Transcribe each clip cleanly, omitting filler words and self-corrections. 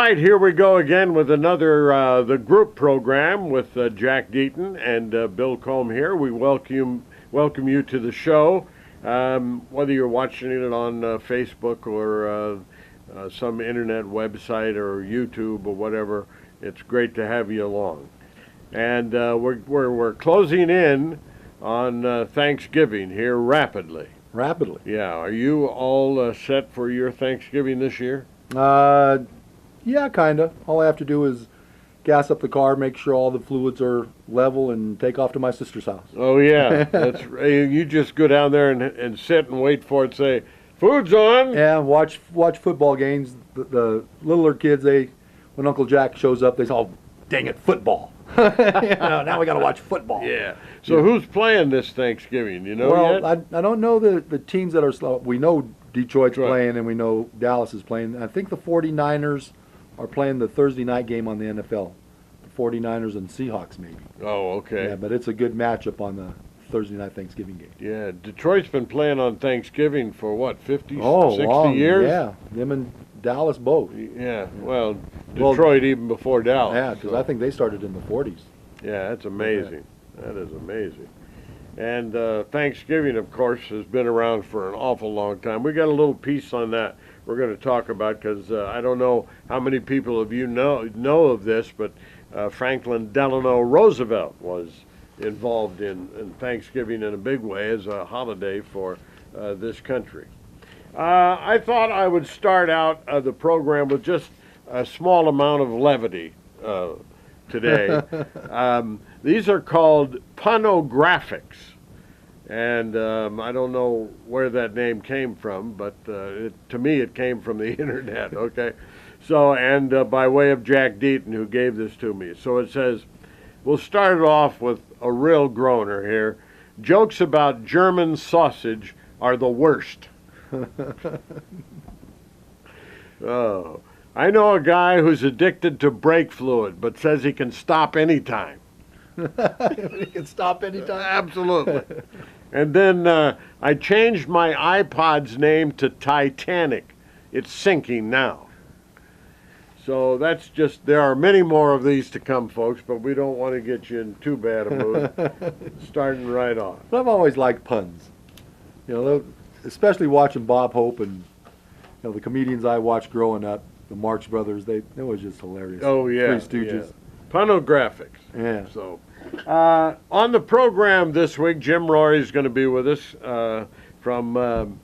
right, here we go again with another the group program with Jack Deaton and Bill Combe here. We welcome you to the show, whether you're watching it on Facebook or some internet website or YouTube or whatever. It's great to have you along. And we're closing in on Thanksgiving here rapidly. Rapidly. Yeah. Are you all set for your Thanksgiving this year? Yeah, kind of. All I have to do is gas up the car, make sure all the fluids are level, and take off to my sister's house. Oh, yeah. That's you just go down there and sit and wait for it to say, food's on. Yeah, watch football games. The littler kids, when Uncle Jack shows up, they say, oh, dang it, football. Now we got to watch football. Yeah. So who's playing this Thanksgiving? You know well, yet? I don't know the teams that are slow. We know Detroit's playing, and we know Dallas is playing. I think the 49ers are playing the Thursday night game on the NFL. The 49ers and Seahawks, maybe. Oh, okay. Yeah, but it's a good matchup on the Thursday night Thanksgiving game. Yeah, Detroit's been playing on Thanksgiving for what, 50, 60 long, years? Yeah, them and Dallas both. Yeah, well, Detroit even before Dallas. Yeah, because I think they started in the 40s. Yeah, that's amazing. Yeah. That is amazing. And Thanksgiving, of course, has been around for an awful long time. We got a little piece on that we're going to talk about because I don't know how many people of you know of this, but Franklin Delano Roosevelt was involved in Thanksgiving in a big way as a holiday for this country. I thought I would start out the program with just a small amount of levity today. These are called punographics. And I don't know where that name came from, but to me it came from the internet, okay? So, and by way of Jack Deaton, who gave this to me. So it says, we'll start it off with a real groaner here. Jokes about German sausage are the worst. Oh, I know a guy who's addicted to brake fluid, but says he can stop anytime. He can stop anytime? Absolutely. And then I changed my iPod's name to Titanic. It's sinking now. So that's just, there are many more of these to come, folks, but we don't want to get you in too bad a mood. Starting right off. But I've always liked puns. You know, especially watching Bob Hope and the comedians I watched growing up, the Marx Brothers, it was just hilarious. Oh, yeah. Three Stooges. Yeah. Punographics. Yeah. So, on the program this week, Jim Rory is going to be with us from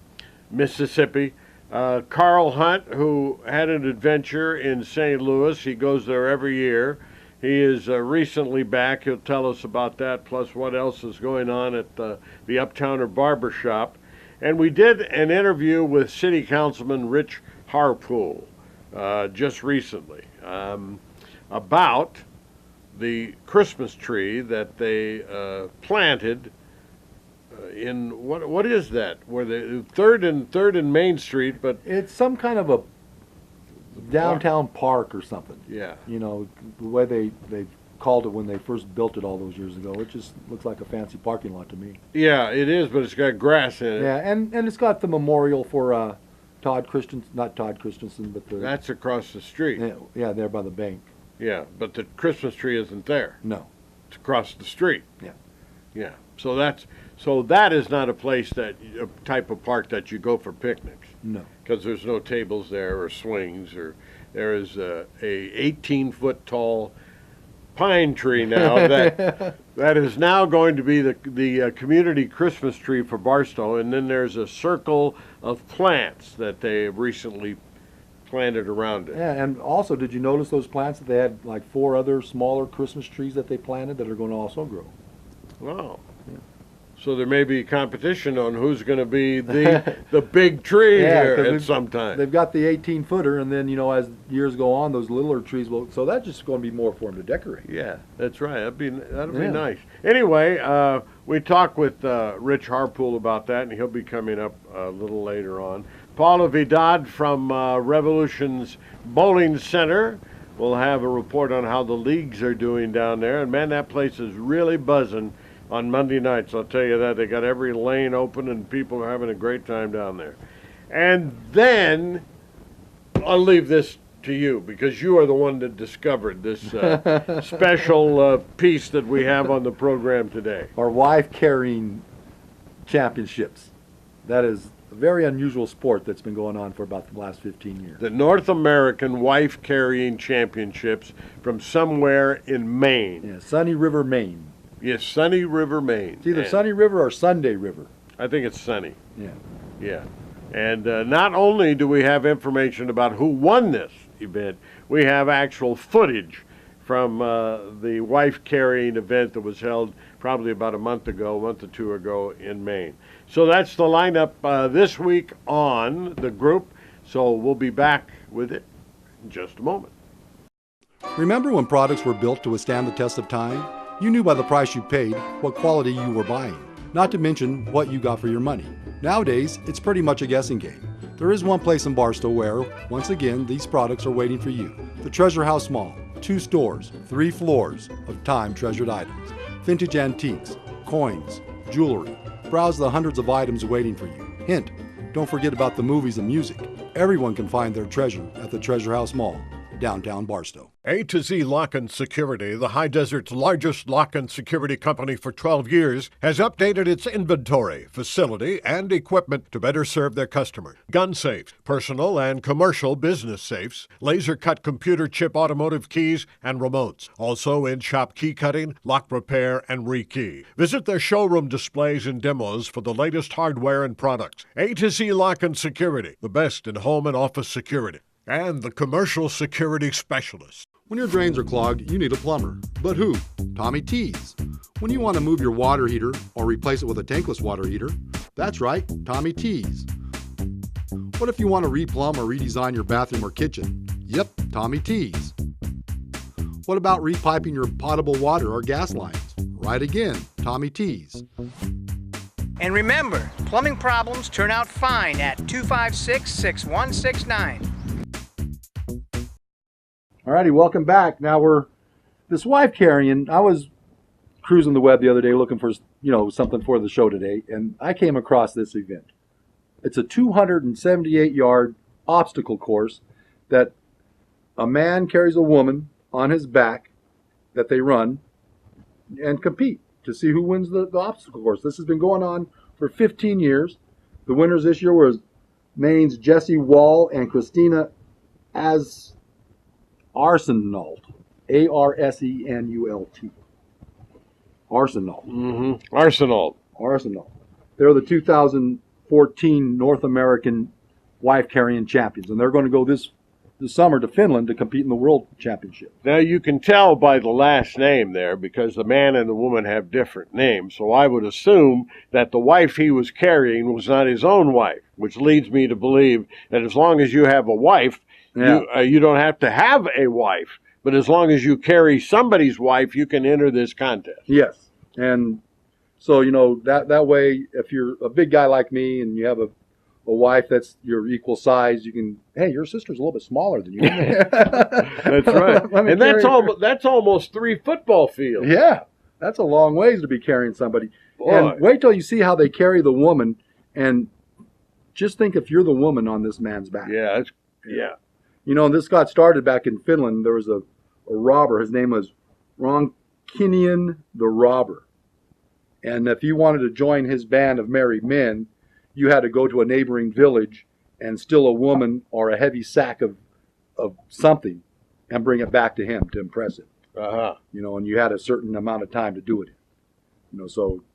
Mississippi. Carl Hunt, who had an adventure in St. Louis. He goes there every year. He is recently back. He'll tell us about that, plus what else is going on at the Uptowner Barber Shop. And we did an interview with City Councilman Rich Harpole just recently about the Christmas tree that they planted in what is that? Where the third and Main Street, but it's some kind of a downtown park or something. Yeah. You know, the way they called it when they first built it all those years ago. It just looks like a fancy parking lot to me. Yeah, it is, but it's got grass in it. Yeah, and it's got the memorial for Todd Christensen, not Todd Christensen, but the... That's across the street. Yeah, there by the bank. Yeah, but the Christmas tree isn't there. No. It's across the street. Yeah. Yeah. So that is not a place a type of park that you go for picnics. No. Because there's no tables there or swings, or there is a 18-foot tall pine tree now that is now going to be the community Christmas tree for Barstow, and then there's a circle of plants that they recently planted around it. Yeah, and also, did you notice those plants that they had like 4 other smaller Christmas trees that they planted that are going to also grow? Wow. Yeah. So there may be competition on who's going to be the big tree here at some time. They've got the 18-footer, and then, as years go on, those littler trees will... So that's just going to be more for them to decorate. Yeah, that's right. That'll be nice. Anyway, we talked with Rich Harpole about that, and he'll be coming up a little later on. Paula Vidal from Revolution's Bowling Center will have a report on how the leagues are doing down there. And, man, that place is really buzzing on Monday nights. I'll tell you that. They got every lane open, and people are having a great time down there. And then I'll leave this to you because you are the one that discovered this special piece that we have on the program today. Our wife carrying championships. That is a very unusual sport that's been going on for about the last 15 years. The North American Wife Carrying Championships from somewhere in Maine. Yeah, Sunny River, Maine. Yes, Sunny River, Maine. It's either Sunny River or Sunday River. I think it's Sunny. Yeah. Yeah. And not only do we have information about who won this event, we have actual footage from the wife carrying event that was held probably about a month or two ago in Maine. So that's the lineup this week on the group. So we'll be back with it in just a moment. Remember when products were built to withstand the test of time? You knew by the price you paid what quality you were buying, not to mention what you got for your money. Nowadays, it's pretty much a guessing game. There is one place in Barstow where, once again, these products are waiting for you. The Treasure House Mall. 2 stores, 3 floors of time-treasured items. Vintage antiques, coins, jewelry. Browse the hundreds of items waiting for you. Hint, don't forget about the movies and music. Everyone can find their treasure at the Treasure House Mall, downtown Barstow. A to Z Lock and Security, the High Desert's largest lock and security company for 12 years, has updated its inventory, facility, and equipment to better serve their customers. Gun safes, personal and commercial business safes, laser-cut computer chip automotive keys, and remotes. Also in-shop key cutting, lock repair, and rekey. Visit their showroom displays and demos for the latest hardware and products. A to Z Lock and Security, the best in home and office security. And the commercial security specialist. When your drains are clogged, you need a plumber. But who? Tommy T's. When you want to move your water heater or replace it with a tankless water heater, that's right, Tommy T's. What if you want to replumb or redesign your bathroom or kitchen? Yep, Tommy T's. What about repiping your potable water or gas lines? Right again, Tommy T's. And remember, plumbing problems turn out fine at 256-6169. Alrighty, welcome back. Now this wife carrying, I was cruising the web the other day looking for, something for the show today, and I came across this event. It's a 278-yard obstacle course that a man carries a woman on his back that they run and compete to see who wins the obstacle course. This has been going on for 15 years. The winners this year were Maine's Jesse Wall and Christina Arsenault, Arsenult. Arsenault. Mm-hmm. Arsenault. They're the 2014 North American wife carrying champions, and they're going to go this summer to Finland to compete in the World Championship. Now you can tell by the last name there because the man and the woman have different names. So I would assume that the wife he was carrying was not his own wife, which leads me to believe that as long as you have a wife, you don't have to have a wife, but as long as you carry somebody's wife, you can enter this contest. Yes, and so that way, if you're a big guy like me and you have a wife that's your equal size, you can. Hey, your sister's a little bit smaller than you. That's right, and that's almost 3 football fields. Yeah, that's a long ways to be carrying somebody. Boy. And wait till you see how they carry the woman, and just think if you're the woman on this man's back. Yeah. And this got started back in Finland. There was a robber. His name was Ronkinian the Robber. And if you wanted to join his band of married men, you had to go to a neighboring village and steal a woman or a heavy sack of something and bring it back to him to impress him. Uh-huh. And you had a certain amount of time to do it. So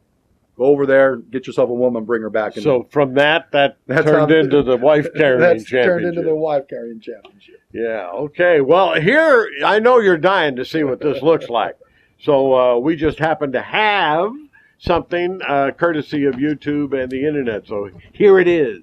go over there, get yourself a woman, bring her back. So from that turned into the wife carrying championship. Turned into the wife carrying championship. Yeah. Okay. Well, here I know you're dying to see what this looks like. So we just happen to have something courtesy of YouTube and the internet. So here it is.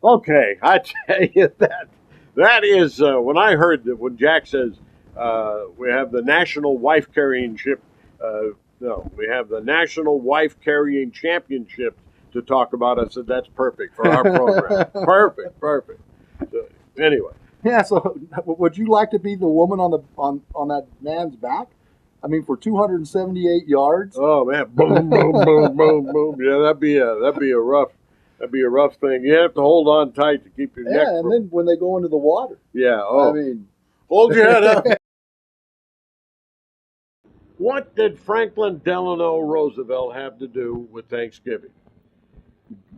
Okay, I tell you that is when I heard that when Jack says we have the National Wife Carrying Ship, no, we have the National Wife Carrying Championship to talk about. I said that's perfect for our program. Perfect. So, anyway, Yeah. So, would you like to be the woman on that man's back? I mean, for 278 yards. oh man, boom, boom, boom, boom, boom. Yeah, that'd be a rough thing. You have to hold on tight to keep your neck. Yeah, and then when they go into the water. Yeah. Oh, I mean, hold your head up. What did Franklin Delano Roosevelt have to do with Thanksgiving?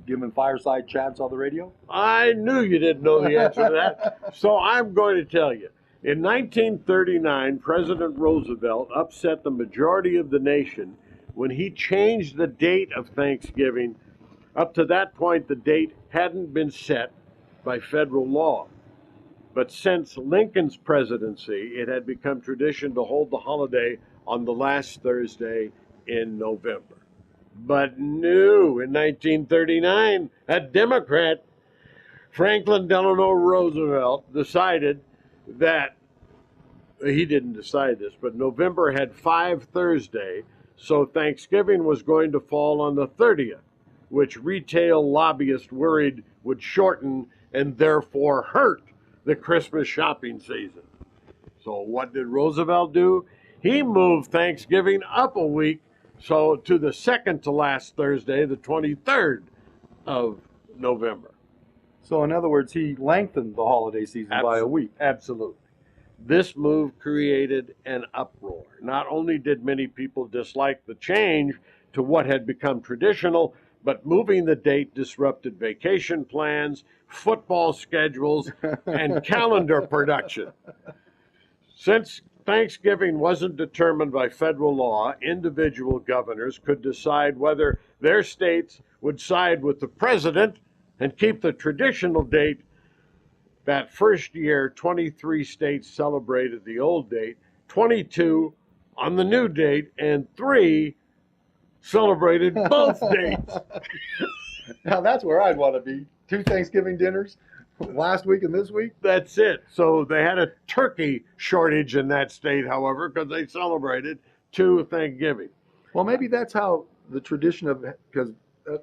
giving fireside chats on the radio. I knew you didn't know the answer to that, so I'm going to tell you. In 1939, President Roosevelt upset the majority of the nation when he changed the date of Thanksgiving. Up to that point, the date hadn't been set by federal law. But since Lincoln's presidency, it had become tradition to hold the holiday on the last Thursday in November. But no, in 1939, a Democrat, Franklin Delano Roosevelt, decided that he didn't decide this, but November had 5 Thursday, so Thanksgiving was going to fall on the 30th, which retail lobbyists worried would shorten and therefore hurt the Christmas shopping season. So what did Roosevelt do? He moved Thanksgiving up a week, so to the second to last Thursday, the 23rd of November. So in other words, he lengthened the holiday season by a week. Absolutely. This move created an uproar. Not only did many people dislike the change to what had become traditional, but moving the date disrupted vacation plans, football schedules, and calendar production. Since Thanksgiving wasn't determined by federal law, individual governors could decide whether their states would side with the president and keep the traditional date. That first year, 23 states celebrated the old date, 22 on the new date, and 3 celebrated both dates. Now that's where I'd want to be. 2 Thanksgiving dinners last week and this week. That's it. So they had a turkey shortage in that state, however, because they celebrated 2 Thanksgiving. Well, maybe that's how the tradition of, because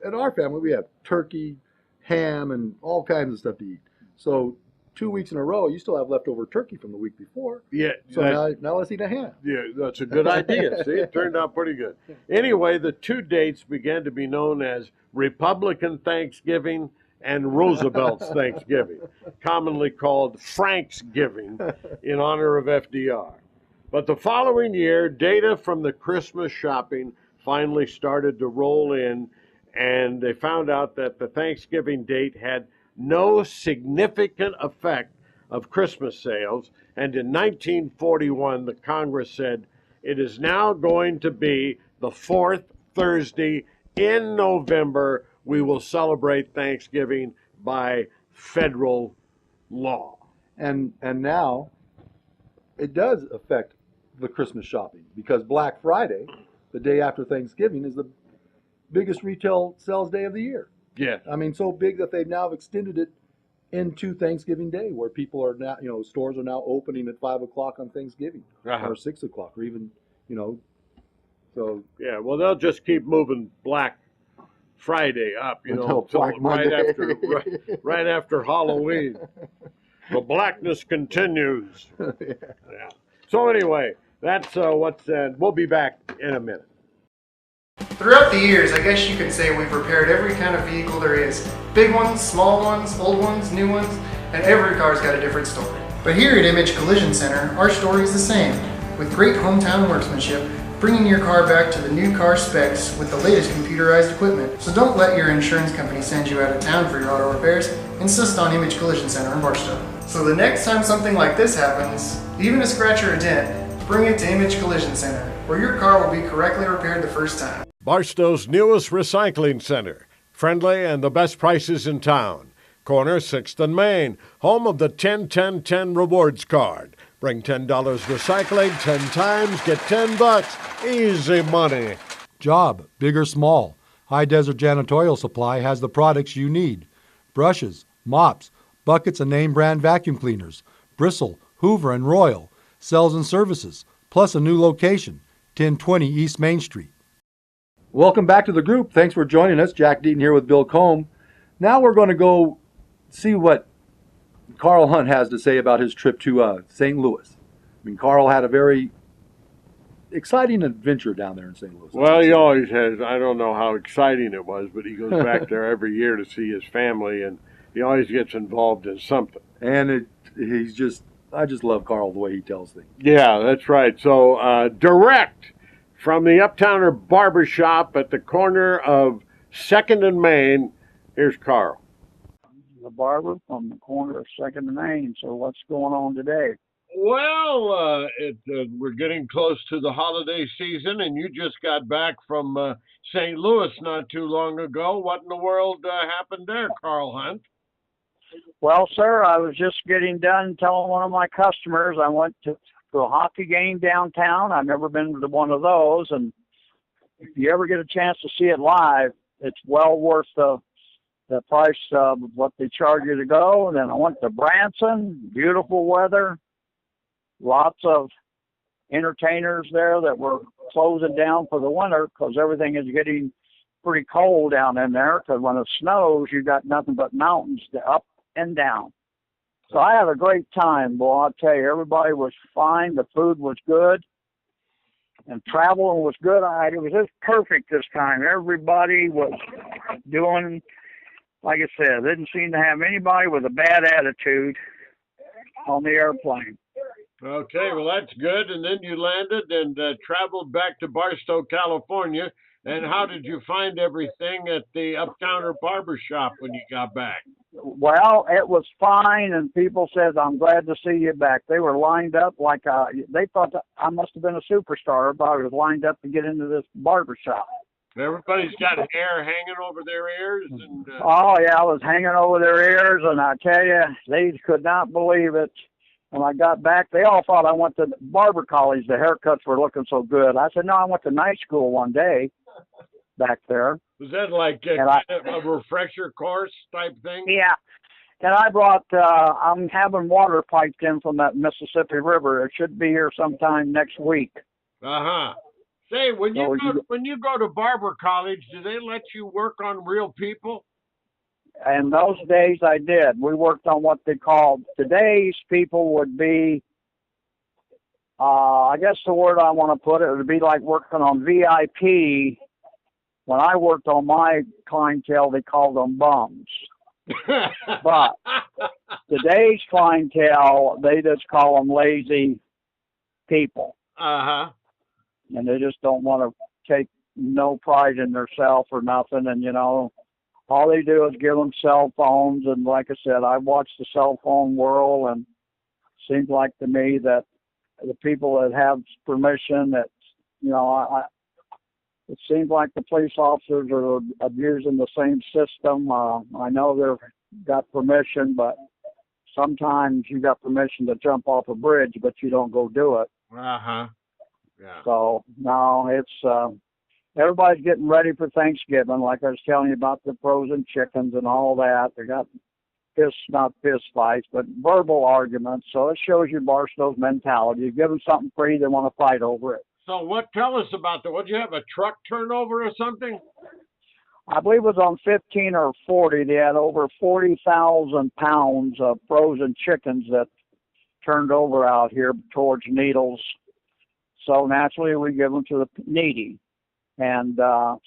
at our family we have turkey, ham, and all kinds of stuff to eat. So 2 weeks in a row, you still have leftover turkey from the week before. Yeah. So now let's eat a ham. Yeah, that's a good idea. See, it turned out pretty good. Anyway, the 2 dates began to be known as Republican Thanksgiving and Roosevelt's Thanksgiving, commonly called Franksgiving in honor of FDR. But the following year, data from the Christmas shopping finally started to roll in, and they found out that the Thanksgiving date had no significant effect of Christmas sales, and in 1941 the Congress said it is now going to be the 4th Thursday in November. We will celebrate Thanksgiving by federal law. And now it does affect the Christmas shopping, because Black Friday, the day after Thanksgiving, is the biggest retail sales day of the year. Yeah. I mean, so big that they've now extended it into Thanksgiving Day, where people are now, stores are now opening at 5 o'clock on Thanksgiving, or 6 o'clock, or even, so. Yeah, well, they'll just keep moving Black Friday up, Until till Black Monday. right after Halloween. The blackness continues. Yeah. So anyway, that's what's said. We'll be back in a minute. Throughout the years, I guess you could say we've repaired every kind of vehicle there is. Big ones, small ones, old ones, new ones, and every car's got a different story. But here at Image Collision Center, our story is the same, with great hometown workmanship, bringing your car back to the new car specs with the latest computerized equipment. So don't let your insurance company send you out of town for your auto repairs. Insist on Image Collision Center in Barstow. So the next time something like this happens, even a scratch or a dent, bring it to Image Collision Center, where your car will be correctly repaired the first time. Barstow's newest recycling center. Friendly and the best prices in town. Corner 6th and Main, home of the 10-10-10 rewards card. Bring $10 recycling 10 times, get $10. Easy money. Job, big or small, High Desert Janitorial Supply has the products you need. Brushes, mops, buckets and name brand vacuum cleaners, Bristle, Hoover, and Royal, sales and services, plus a new location, 1020 East Main Street. Welcome back to the group. Thanks for joining us. Jack Deaton here with Bill Combe. Now we're going to go see what Carl Hunt has to say about his trip to St. Louis. I mean, Carl had a very exciting adventure down there in St. Louis. Well, he always has. I don't know how exciting it was, but he goes back there every year to see his family, and he always gets involved in something. And I just love Carl the way he tells things. Yeah, that's right. So direct from the Uptowner Barber Shop at the corner of 2nd and Main, here's Carl. The barber from the corner of 2nd and Main. So what's going on today? Well, we're getting close to the holiday season, and you just got back from St. Louis not too long ago. What in the world happened there, Carl Hunt? Well, sir, I was just getting done telling one of my customers I went to a hockey game downtown. I've never been to one of those, and if you ever get a chance to see it live, it's well worth the price of what they charge you to go. And then I went to Branson, beautiful weather, lots of entertainers there that were closing down for the winter because everything is getting pretty cold down in there, because when it snows, you got nothing but mountains up and down. So I had a great time, boy. I'll tell you, everybody was fine. The food was good, and traveling was good. It was just perfect this time. Everybody was doing, like I said, didn't seem to have anybody with a bad attitude on the airplane. Okay, well, that's good. And then you landed and traveled back to Barstow, California. And how did you find everything at the Uptowner Barber Shop when you got back? Well, it was fine, and people said, I'm glad to see you back. They were lined up like they thought that I must have been a superstar. Everybody was lined up to get into this barber shop. Everybody's got hair hanging over their ears. And Oh, yeah, I was hanging over their ears, and I tell you, they could not believe it. When I got back, they all thought I went to barber college. The haircuts were looking so good. I said, no, I went to night school one day back there. Was that like a refresher course type thing? Yeah. And I brought, I'm having water piped in from that Mississippi River. It should be here sometime next week. Uh-huh. Say, when you go to barber college, do they let you work on real people? And those days I did. We worked on what they called, today's people would be, I guess the word I want to put it would be like working on VIP. When I worked on my clientele, they called them bums. But today's clientele, they just call them lazy people. Uh-huh. And they just don't want to take no pride in themselves or nothing. And, you know, all they do is give them cell phones. And like I said, I watched the cell phone world, and it seems like to me that the people that have permission, that, you know, it seems like the police officers are abusing the same system. I know they've got permission, but sometimes you got permission to jump off a bridge, but you don't go do it. Uh-huh. Yeah. So, no, it's, everybody's getting ready for Thanksgiving. Like I was telling you about the frozen chickens and all that. They got not fist fights, but verbal arguments. So it shows you Barstow's mentality. You give them something free, they want to fight over it. So tell us about that. Would you have a truck turnover or something? I believe it was on 15 or 40. They had over 40,000 pounds of frozen chickens that turned over out here towards Needles. So naturally, we give them to the needy. And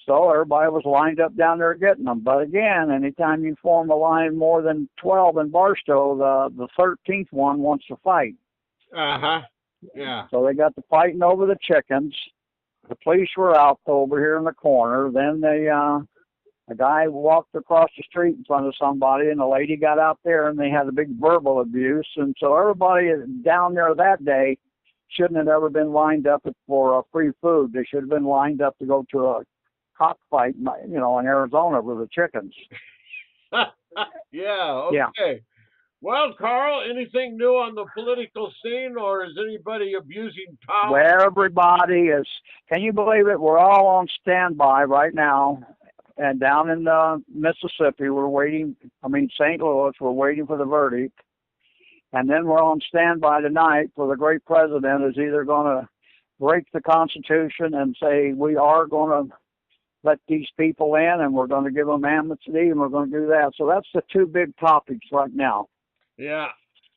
so everybody was lined up down there getting them. But again, anytime you form a line more than 12 in Barstow, the 13th one wants to fight. Uh-huh. Yeah. So they got to fighting over the chickens. The police were out over here in the corner. Then a guy walked across the street in front of somebody, and the lady got out there, and they had a big verbal abuse. And so everybody down there that day shouldn't have ever been lined up for free food. They should have been lined up to go to a cockfight, you know, in Arizona with the chickens. Yeah, okay. Yeah. Well, Carl, anything new on the political scene, or is anybody abusing power? Well, everybody is. Can you believe it? We're all on standby right now And down in Mississippi, we're waiting. I mean, St. Louis, we're waiting for the verdict. And then we're on standby tonight for the great president is either going to break the Constitution and say we are going to let these people in and we're going to give them amnesty and we're going to do that. So that's the two big topics right now. Yeah.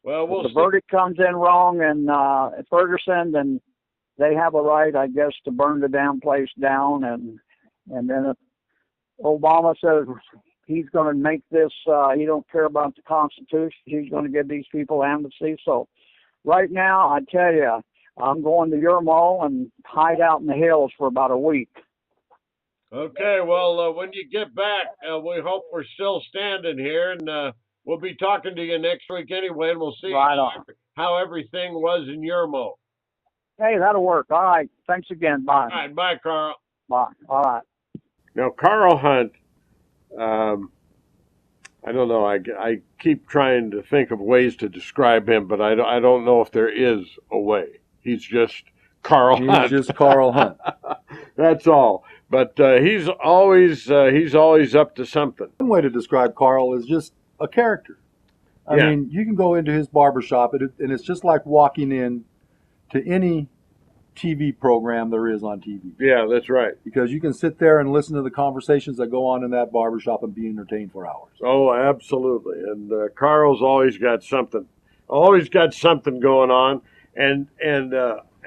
Well, we'll if the verdict comes in wrong and Ferguson, then they have a right, I guess, to burn the damn place down. And then if Obama says he's going to make this, he don't care about the Constitution, he's going to give these people amnesty. So right now, I tell you, I'm going to Yermo and hide out in the hills for about a week. Okay, well, when you get back, we hope we're still standing here, and we'll be talking to you next week anyway, and we'll see how everything was in Yermo. Hey, that'll work. All right. Thanks again. Bye. All right. Bye, Carl. Bye. All right. Now, Carl Hunt, I don't know. I keep trying to think of ways to describe him, but I don't know if there is a way. He's just Carl Hunt. He's just Carl Hunt. That's all. But he's always up to something. One way to describe Carl is just a character. I mean, you can go into his barbershop, and it's just like walking in to any TV program there is on TV. Yeah, that's right. Because you can sit there and listen to the conversations that go on in that barbershop and be entertained for hours. Oh, absolutely. And Carl's always got something going on. And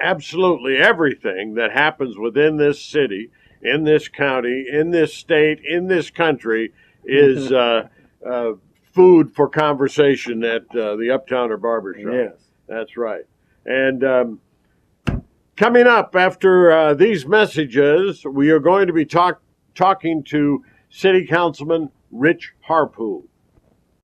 absolutely everything that happens within this city, in this county, in this state, in this country is food for conversation at the Uptowner Barbershop. Yes. That's right. And coming up after these messages, we are going to be talking to City Councilman Rich Harpole.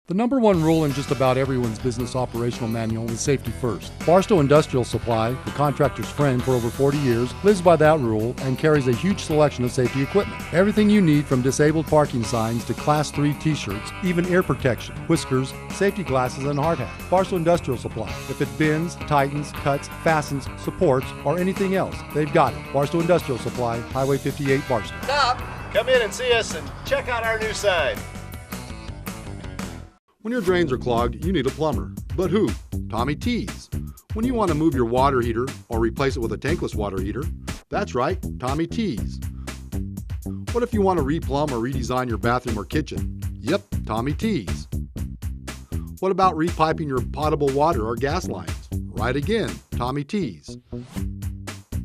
The number one rule in just about everyone's business operational manual is safety first. Barstow Industrial Supply, the contractor's friend for over 40 years, lives by that rule and carries a huge selection of safety equipment. Everything you need from disabled parking signs to Class 3 t-shirts, even ear protection, whiskers, safety glasses, and hard hats. Barstow Industrial Supply. If it bends, tightens, cuts, fastens, supports, or anything else, they've got it. Barstow Industrial Supply, Highway 58, Barstow. Stop! Come in and see us and check out our new sign. When your drains are clogged, you need a plumber. But who? Tommy T's. When you want to move your water heater or replace it with a tankless water heater, that's right, Tommy T's. What if you want to replumb or redesign your bathroom or kitchen? Yep, Tommy T's. What about repiping your potable water or gas lines? Right again, Tommy T's.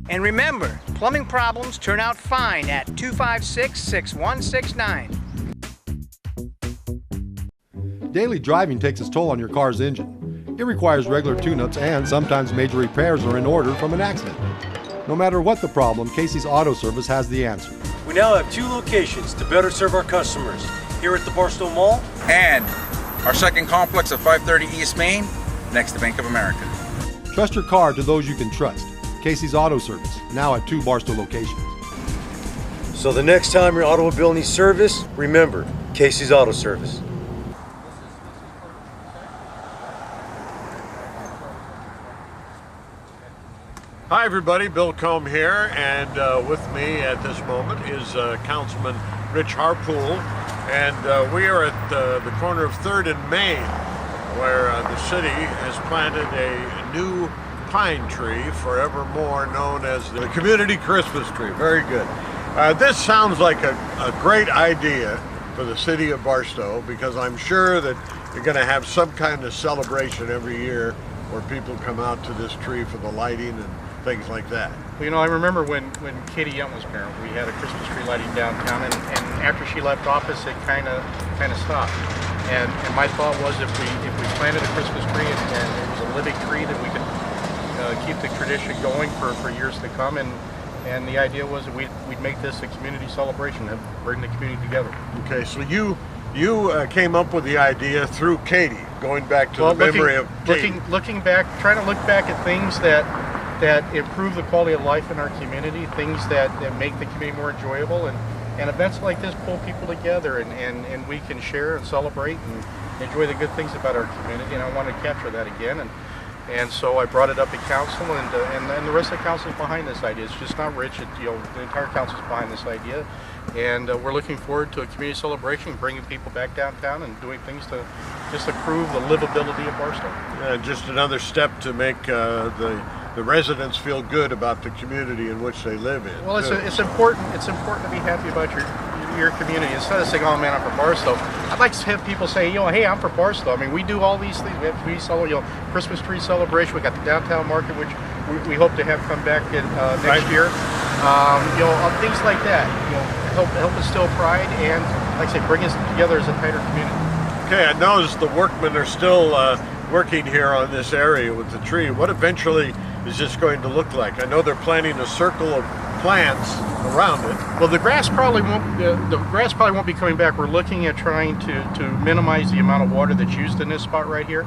And remember, plumbing problems turn out fine at 256-6169. Daily driving takes its toll on your car's engine. It requires regular tune-ups and sometimes major repairs are in order from an accident. No matter what the problem, Casey's Auto Service has the answer. We now have 2 locations to better serve our customers. Here at the Barstow Mall and our second complex at 530 East Main, next to Bank of America. Trust your car to those you can trust. Casey's Auto Service, now at 2 Barstow locations. So the next time your automobile needs service, remember, Casey's Auto Service. Hi, everybody. Bill Combe here, and with me at this moment is Councilman Rich Harpole, and we are at the corner of 3rd and Main, where the city has planted a new pine tree, forevermore known as the Community Christmas Tree. Very good. This sounds like a great idea for the city of Barstow, because I'm sure that you're going to have some kind of celebration every year where people come out to this tree for the lighting and things like that. Well, you know, I remember when Katie Young was mayor, we had a Christmas tree lighting downtown, and after she left office, it kind of stopped. And my thought was if we planted a Christmas tree and it was a living tree, that we could keep the tradition going for years to come. And the idea was that we'd make this a community celebration and bring the community together. Okay, so you came up with the idea through Katie, going back to the memory of Katie. Looking back, trying to look back at things that improve the quality of life in our community, things that make the community more enjoyable, and events like this pull people together, and we can share and celebrate and enjoy the good things about our community, and I want to capture that again. And so I brought it up at council, and the rest of the council is behind this idea. It's just not Rich. The entire council is behind this idea. And we're looking forward to a community celebration, bringing people back downtown and doing things to just improve the livability of Barstow. Just another step to make the residents feel good about the community in which they live in. Well, it's important. It's important to be happy about your community. Instead of saying, "Oh man, I'm from Barstow," I'd like to have people say, "Hey, I'm from Barstow." I mean, we do all these things. We have community celebration, Christmas tree celebration. We got the downtown market, which we hope to have come back in next year. Things like that. Help instill pride and, like I say, bring us together as a tighter community. Okay, I noticed the workmen are still working here on this area with the tree. What eventually is this going to look like? I know they're planting a circle of plants around it. Well, the grass probably won't be coming back. We're looking at trying to minimize the amount of water that's used in this spot right here.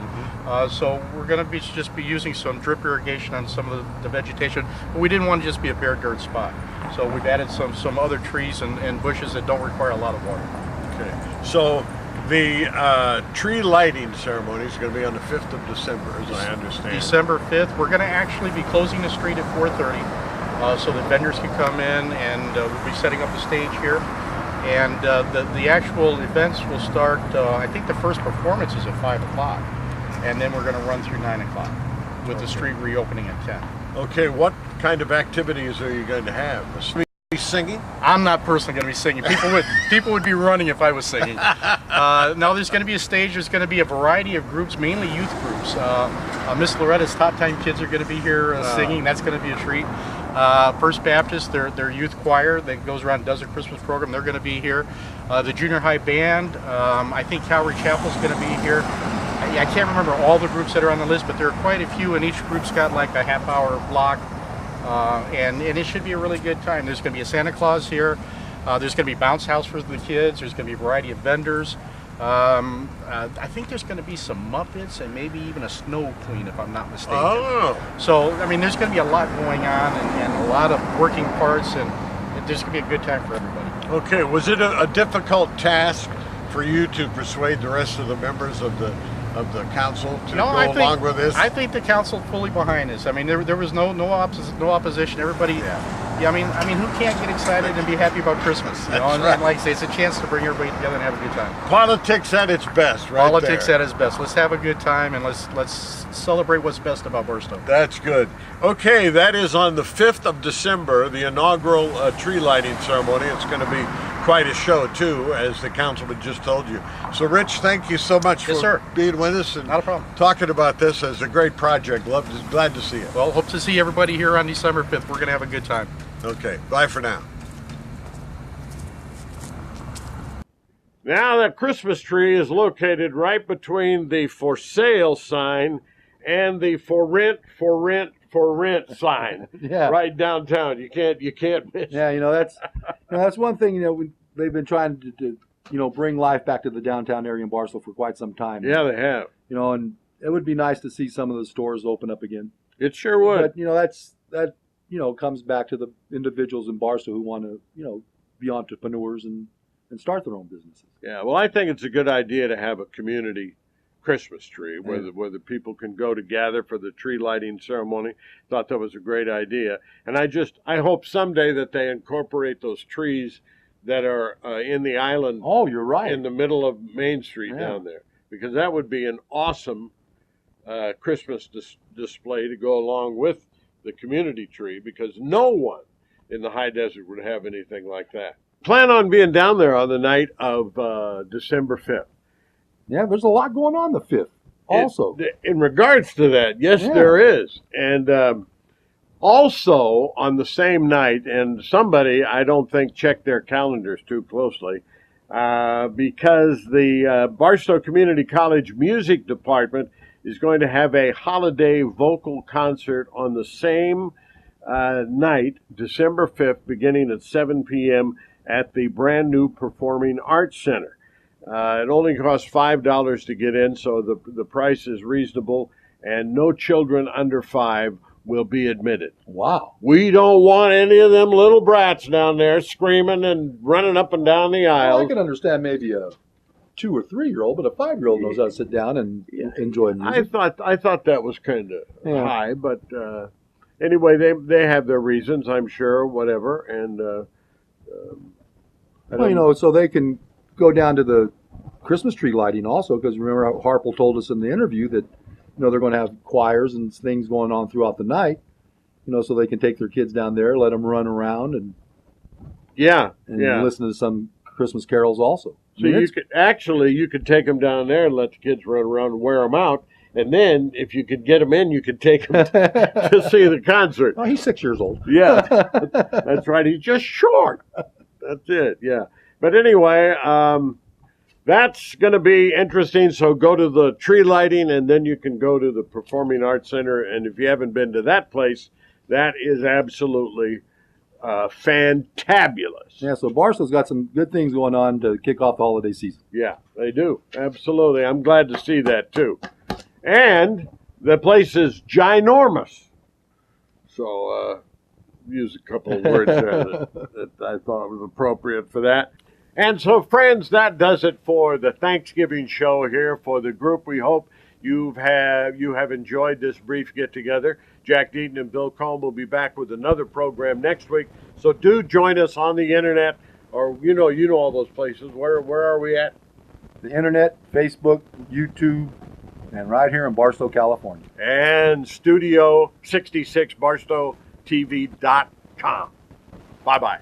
So we're going to just be using some drip irrigation on some of the vegetation, but we didn't want to just be a bare dirt spot. So we've added some other trees and bushes that don't require a lot of water. Okay, so the tree lighting ceremony is going to be on the 5th of December, as I understand. December 5th. We're going to actually be closing the street at 4:30, so that vendors can come in, and we'll be setting up the stage here. And the actual events will start, I think the first performance is at 5 o'clock, and then we're going to run through 9 o'clock with the street reopening at 10. Okay, what kind of activities are you going to have? Singing? I'm not personally going to be singing. People would be running if I was singing. No, there's going to be a stage. There's going to be a variety of groups, mainly youth groups. Miss Loretta's Top Time Kids are going to be here singing. That's going to be a treat. First Baptist, their youth choir that goes around and does a Christmas program, they're going to be here. The junior high band, I think Calvary Chapel's going to be here. I can't remember all the groups that are on the list, but there are quite a few, and each group's got like a half-hour block. And it should be a really good time. There's going to be a Santa Claus here. There's going to be bounce house for the kids. There's going to be a variety of vendors. I think there's going to be some Muppets and maybe even a snow queen, if I'm not mistaken. Oh. So, I mean, there's going to be a lot going on and a lot of working parts, and there's going to be a good time for everybody. Okay, was it a difficult task for you to persuade the rest of the members of the council to go along with this? I think the council fully behind this. I mean, there was no opposition. Everybody, I mean, who can't get excited and be happy about Christmas? You know, and like I say, it's a chance to bring everybody together and have a good time. Politics at its best, right? Politics at its best. Let's have a good time and let's celebrate what's best about Barstow. That's good. Okay, that is on the 5th of December, the inaugural tree lighting ceremony. It's going to be quite a show too, as the councilman just told you. So Rich, thank you so much for being with us and not a problem. Talking about this as a great project. Glad to see you. Well, hope to see everybody here on December 5th. We're going to have a good time. Okay, bye for now. Now that Christmas tree is located right between the for sale sign and the for rent sign. Yeah. Right downtown. You can't miss. Yeah, that's one thing, they've been trying to bring life back to the downtown area in Barstow for quite some time. Yeah, they have. And it would be nice to see some of the stores open up again. It sure would. But that comes back to the individuals in Barstow who want to be entrepreneurs and start their own businesses. Yeah, well, I think it's a good idea to have a community Christmas tree where the people can go together for the tree lighting ceremony. Thought that was a great idea, and I hope someday that they incorporate those trees that are in the island. Oh, you're right. In the middle of Main Street down there, because that would be an awesome Christmas display to go along with the community tree, because no one in the high desert would have anything like that. Plan on being down there on the night of December 5th. Yeah, there's a lot going on the 5th also. In regards to that, yes, there is. And also on the same night, and somebody, I don't think, checked their calendars too closely, because the Barstow Community College Music Department is going to have a holiday vocal concert on the same night, December 5th, beginning at 7 p.m. at the brand new Performing Arts Center. It only costs $5 to get in, so the price is reasonable, and no children under 5 will be admitted. Wow. We don't want any of them little brats down there screaming and running up and down the aisle. Well, I can understand maybe a 2 or 3-year-old, but a 5-year-old knows how to sit down and enjoy music. I thought that was kind of Yeah. high, but anyway, they have their reasons, I'm sure, whatever, and Well, you know, so they can go down to the Christmas tree lighting also, because remember how Harpole told us in the interview that, you know, they're going to have choirs and things going on throughout the night, you know, so they can take their kids down there, let them run around and listen to some Christmas carols also. So you could take them down there and let the kids run around and wear them out, and then if you could get them in, you could take them to see the concert. Oh, he's 6 years old. Yeah, that's right. He's just short. That's it. Yeah. But anyway, that's going to be interesting. So go to the tree lighting, and then you can go to the Performing Arts Center. And if you haven't been to that place, that is absolutely fantabulous. Yeah, so Barstow's got some good things going on to kick off the holiday season. Yeah, they do. Absolutely. I'm glad to see that, too. And the place is ginormous. So use a couple of words there that I thought was appropriate for that. And so, friends, that does it for the Thanksgiving show here for the group. We hope you have enjoyed this brief get-together. Jack Deaton and Bill Cohn will be back with another program next week. So do join us on the internet, or you know all those places. Where are we at? The internet, Facebook, YouTube, and right here in Barstow, California. And Studio 66 BarstowTV.com. Bye-bye.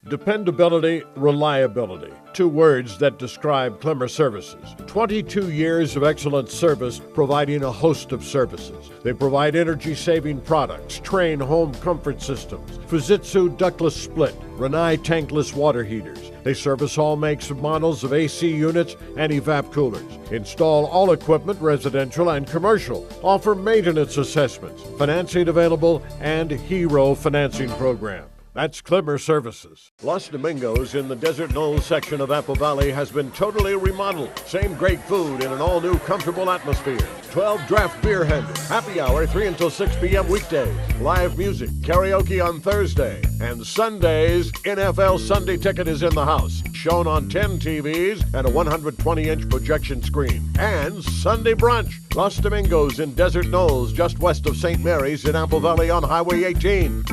Dependability, reliability. 2 words that describe Clemmer Services. 22 years of excellent service providing a host of services. They provide energy-saving products, Train home comfort systems, Fujitsu ductless split, Rinnai tankless water heaters. They service all makes and models of AC units and evap coolers. Install all equipment, residential and commercial. Offer maintenance assessments, financing available, and Hero financing program. That's Clemmer Services. Los Domingos in the Desert Knolls section of Apple Valley has been totally remodeled. Same great food in an all-new comfortable atmosphere. 12 draft beer handles. Happy hour 3 until 6 p.m. weekdays. Live music, karaoke on Thursday. And Sundays, NFL Sunday Ticket is in the house. Shown on 10 TVs and a 120-inch projection screen. And Sunday brunch. Los Domingos in Desert Knolls, just west of St. Mary's in Apple Valley on Highway 18.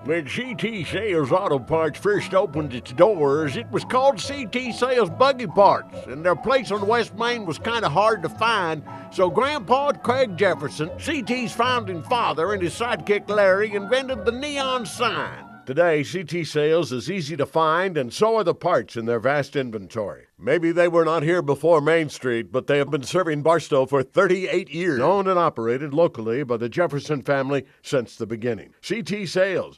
When CT Sales Auto Parts first opened its doors, it was called CT Sales Buggy Parts, and their place on West Main was kind of hard to find, so Grandpa Craig Jefferson, CT's founding father, and his sidekick Larry invented the neon sign. Today, CT Sales is easy to find, and so are the parts in their vast inventory. Maybe they were not here before Main Street, but they have been serving Barstow for 38 years, owned and operated locally by the Jefferson family since the beginning. CT Sales,